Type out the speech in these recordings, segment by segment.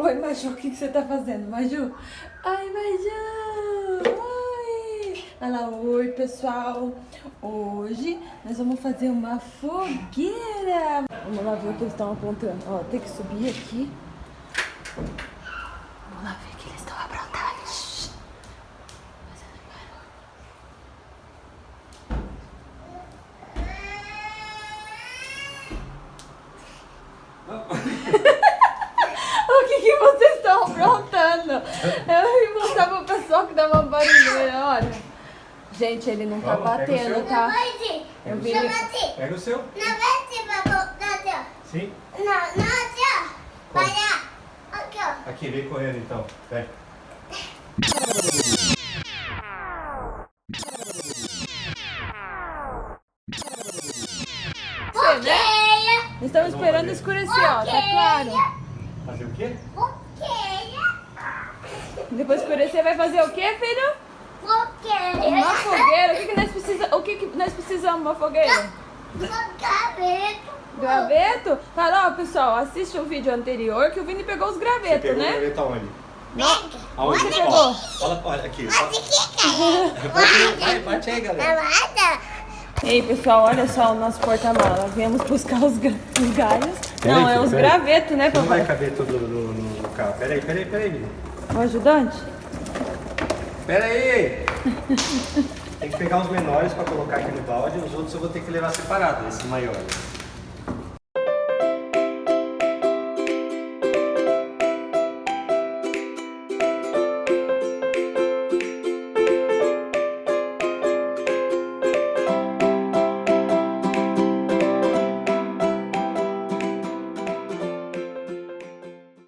Oi, Maju, o que você tá fazendo, Maju? Ai, Maju! Oi! Olha lá, oi, pessoal! Hoje nós vamos fazer uma fogueira! Vamos lá ver o que eles estão apontando. Ó, tem que subir aqui. Vamos lá ver o que eles estão aprontando. Shhh. O que vocês estão aprontando? Eu vou mostrar pro pessoal que dá uma barulheira, olha. Gente, ele não tá batendo, tá? Eu vi ele... Pega o seu. Sim. Aqui, vem correndo então. Vem. Você, né? Estamos esperando escurecer, ó, tá claro. Fazer o quê? Depois escurecer vai fazer o quê, filho? Uma fogueira. O que nós precisamos? Uma fogueira? Graveto? Fala, ó, pessoal, assiste o vídeo anterior que o Vini pegou os gravetos, Você pegou né? o graveto aonde? Não. Aonde Você pegou? Olha aqui. Vai, bate aí, galera. Ei, pessoal, olha só o nosso porta-mala. Viemos buscar os galhos. Peraí, Não, é os peraí. gravetos, né, Não vai papai? caber tudo no carro. Peraí, Vini. O ajudante? Peraí. Tem que pegar os menores pra colocar aqui no balde. Os outros eu vou ter que levar separado, esses maiores.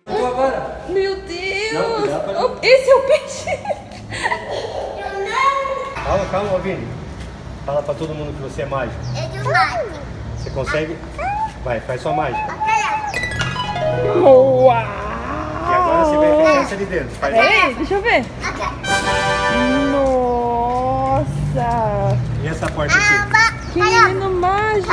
Agora. Meu Deus! Não, cuidado pra- Oh, esse é o peixe! Calma, Vini. Fala pra todo mundo que você é mágico. Você consegue? Vai, faz sua mágica. Uau! E agora você vai fechar essa ali dentro. Faz Peraí, deixa eu ver. Nossa! E essa porta aqui? Que menino mágico!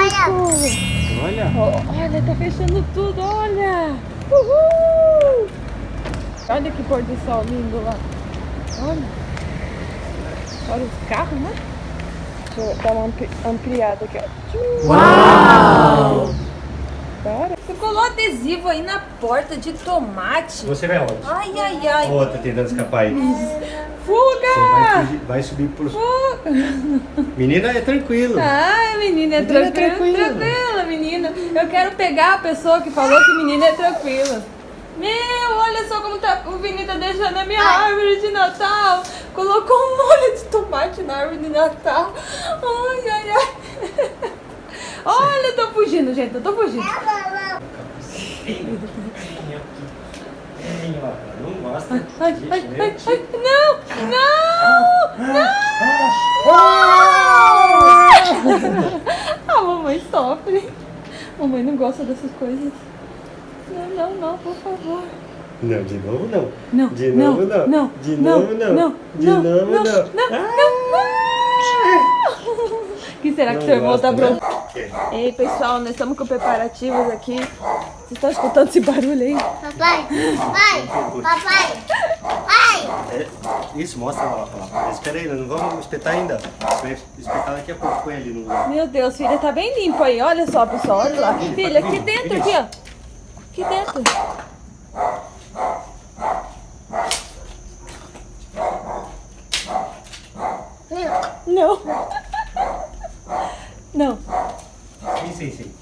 Olha. Olha, tá fechando tudo, olha! Uhul! Olha que pôr do sol lindo lá. Olha. Olha os carros, né? Deixa eu dar uma ampliada aqui, ó. Uau! Você colou adesivo aí na porta de tomate. Você vai onde? Ai. Outra tentando escapar aí. Fuga! Você vai subir por... Fuga! Menina, é tranquilo. Ai, menina é Menina é tranquila. tranquila. Tranquila, menina. Eu quero pegar a pessoa que falou que menina é tranquila. Meu, olha só como tá, o Vini tá deixando a minha árvore de Natal. Colocou um molho de tomate na árvore de Natal. Ai. Olha, eu tô fugindo, gente. Eu tô fugindo. Não gosta. Ai. Não! A mamãe sofre. Mamãe não gosta dessas coisas. Não, por favor. Não, de novo não. Não, De novo não. não. De novo não. De novo não. O que será que Não seu irmão tá gosta, né? pronto? Ei, pessoal, nós estamos com preparativos aqui. Vocês estão escutando esse barulho aí? Isso, mostra lá. Espera aí, não vamos espetar ainda. Você vai espetar daqui a pouco. Põe ali no... Meu Deus, filha, tá bem limpo aí. Olha só, pessoal, olha lá. Filha, aqui dentro, aqui, ó. Aqui dentro. Não. Não. Sim.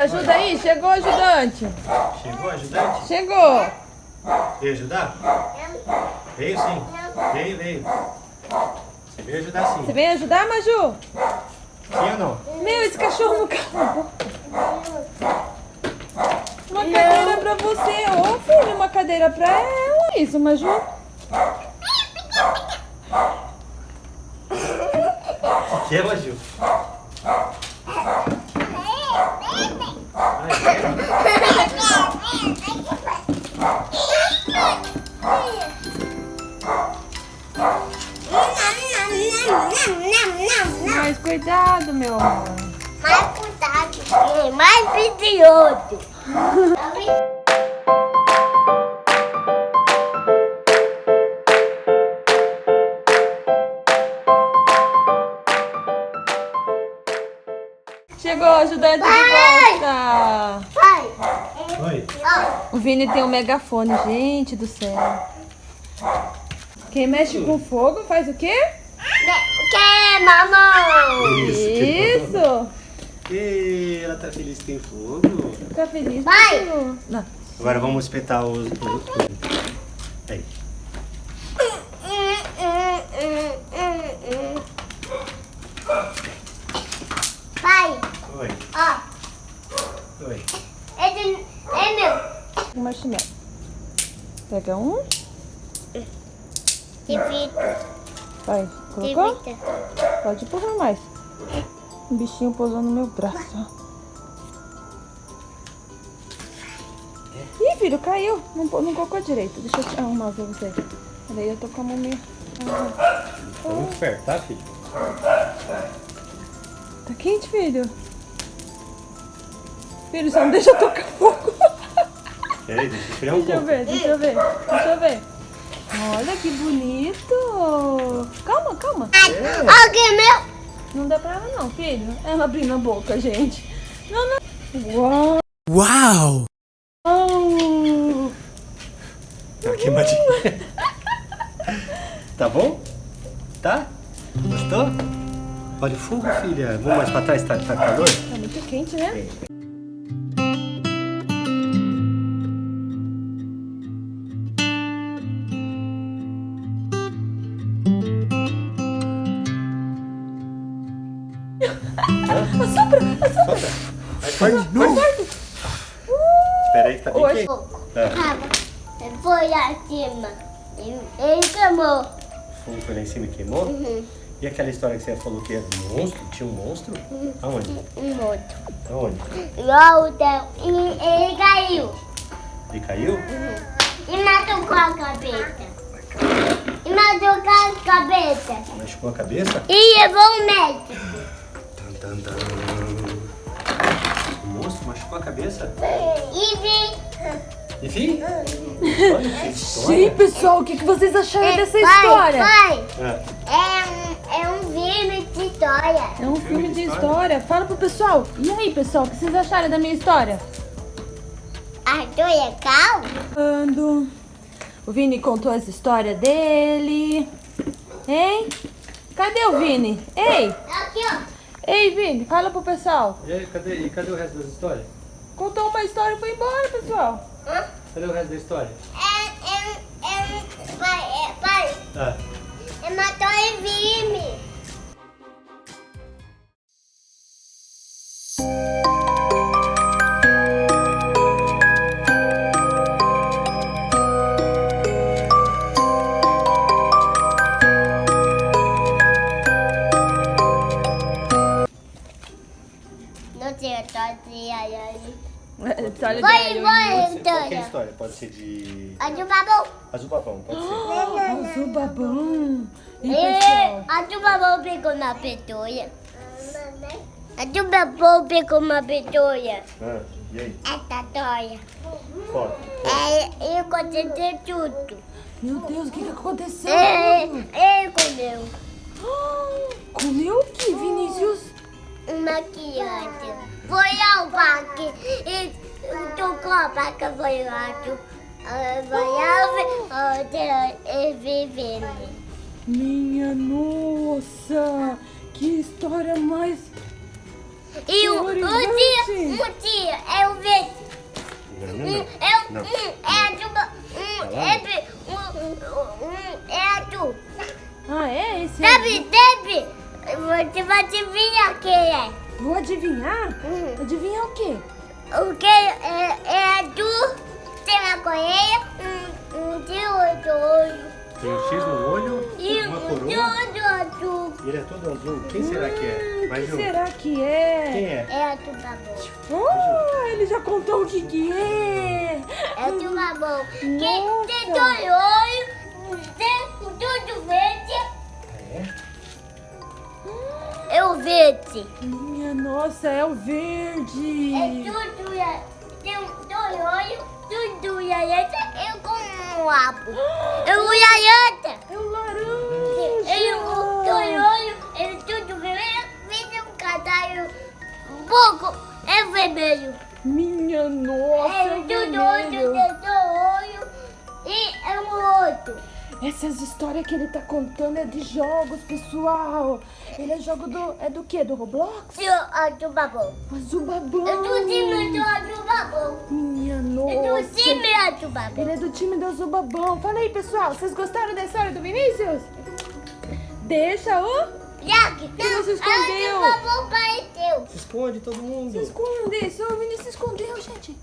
Ajuda aí, chegou o ajudante. Chegou, ajudante? Chegou. Veio ajudar? Veio sim. Veio. Você veio ajudar sim. Você vem ajudar, Maju? Sim ou não? Meu, esse cachorro não cala. Uma cadeira pra você. Ô, filho, uma cadeira pra ela. Isso, Maju. O que é, Maju? Mais cuidado, meu amor. Mais cuidado, mais perigoso. Chegou o ajudante de volta. Vai. Oi. Ó. O Vini tem um megafone, gente do céu. Quem mexe com fogo faz o quê? Queima, mamãe. Isso. E ela tá feliz que tem fogo. Tá feliz? Vai. Filho? Não. Agora vamos espetar os... Aí. Vai. Oi. Ó. Oi. É meu. Um marshmallow. Pega um. Divita. Vai. Colocou? Divita. Pode empurrar mais. Um bichinho pousou no meu braço. Ó. Ih, filho, caiu. Não colocou direito. Deixa eu te arrumar pra você. Peraí, eu tô com a mão meio... Tá muito perto, tá, filho? Tá quente, filho? Filho, só não deixa eu tocar fogo. Peraí, deixa eu esfriar um Deixa eu pouco. ver, deixa eu ver. Deixa eu ver. Olha que bonito. Calma, calma. Alguém meu. Não dá pra ela não, filho. Ela abrindo a boca, gente. Não, não. Uau. Uau! Tá queimadinho. Tá bom? Tá? Gostou? Olha o fogo, filha. Vamos mais pra trás, tá calor? Tá muito quente, né? Assopra, assopra. Solta. Mais forte. Espera aí que tá bem Hoje- quente. Tá. Calma. Foi acima. Ele queimou. O fogo foi lá em cima e queimou. Uhum. E aquela história que você falou que era um monstro? Tinha um monstro? Aonde? Muito. Aonde? Igual o teu. E ele caiu. Ele caiu? E machucou a cabeça. E machucou a cabeça. Machucou a cabeça? E levou o médico. Tan, tan, tan. O monstro machucou a cabeça? E vi. Enfim? Olha que Sim, história. pessoal, o que vocês acharam dessa Pai, história? Pai, Ah, é um filme de história. É um filme de história. história. Fala pro pessoal. E aí, pessoal, o que vocês acharam da minha história? Arthur é calmo? Quando o Vini contou essa história dele. Hein? Cadê o Vini? Ei! Aqui, ó. Ei, Vini, fala pro pessoal. e aí, cadê o resto das histórias? Contou uma história e foi embora, pessoal. Cadê o resto da história? Pai, Ah, matou e vime. Não sei, eu tô assim, História Vai, de vai. pode ser qualquer História. história. Pode ser de A do babu. azul papão, pode ser. Azul babão. E pessoal? A do babu pegou uma petuia. A do babu pegou uma petuia. Ah, e aí? Essa toia. Foto. Eu contei tudo. Meu Deus, o que aconteceu? Ele comeu Comeu o que, Vinícius? uma criança. Foi ao parque e tocou a vaca, foi lá. Foi vivendo. Minha nossa, que história mais... E um Terrorizante. dia eu vi. Não. É tu. Ah, é esse? Deve. Você vai adivinhar quem é. Vou adivinhar? Adivinhar o quê? O que é tu? Tem uma coreia, de outro olho. Tem um X no olho, E uma um coroa. todo azul. E ele é todo azul. Quem será que é? O Mais que um. será que é? Quem é? É tu babão. Oh, ele já contou o que é. É tu babão. Que Nossa. tem dois olhos, tem tudo verde. Ah, é? Eu verde. Minha nossa, é o verde. É tudo, tem dois olhos, tudo laranja e com um rabo. É o laranja. É o laranja. Ele, o dois olhos, ele tudo vermelho, vem um cadarho um pouco, é vermelho. Minha nossa, é o Tudo olho, vermelho. tem olho e é um outro. Essas histórias que ele tá contando é de jogos, pessoal. Ele é jogo do quê? Do Roblox? Do babão. Azul babão. Eu do time do babão. Minha Eu nossa. do time do babão. Ele é do time do Azul babão. Fala aí, pessoal. Vocês gostaram da história do Vinícius? Deixa o... Jack, Ele se escondeu. O babão apareceu. Se esconde todo mundo. Se esconde. O Vinícius se escondeu, gente.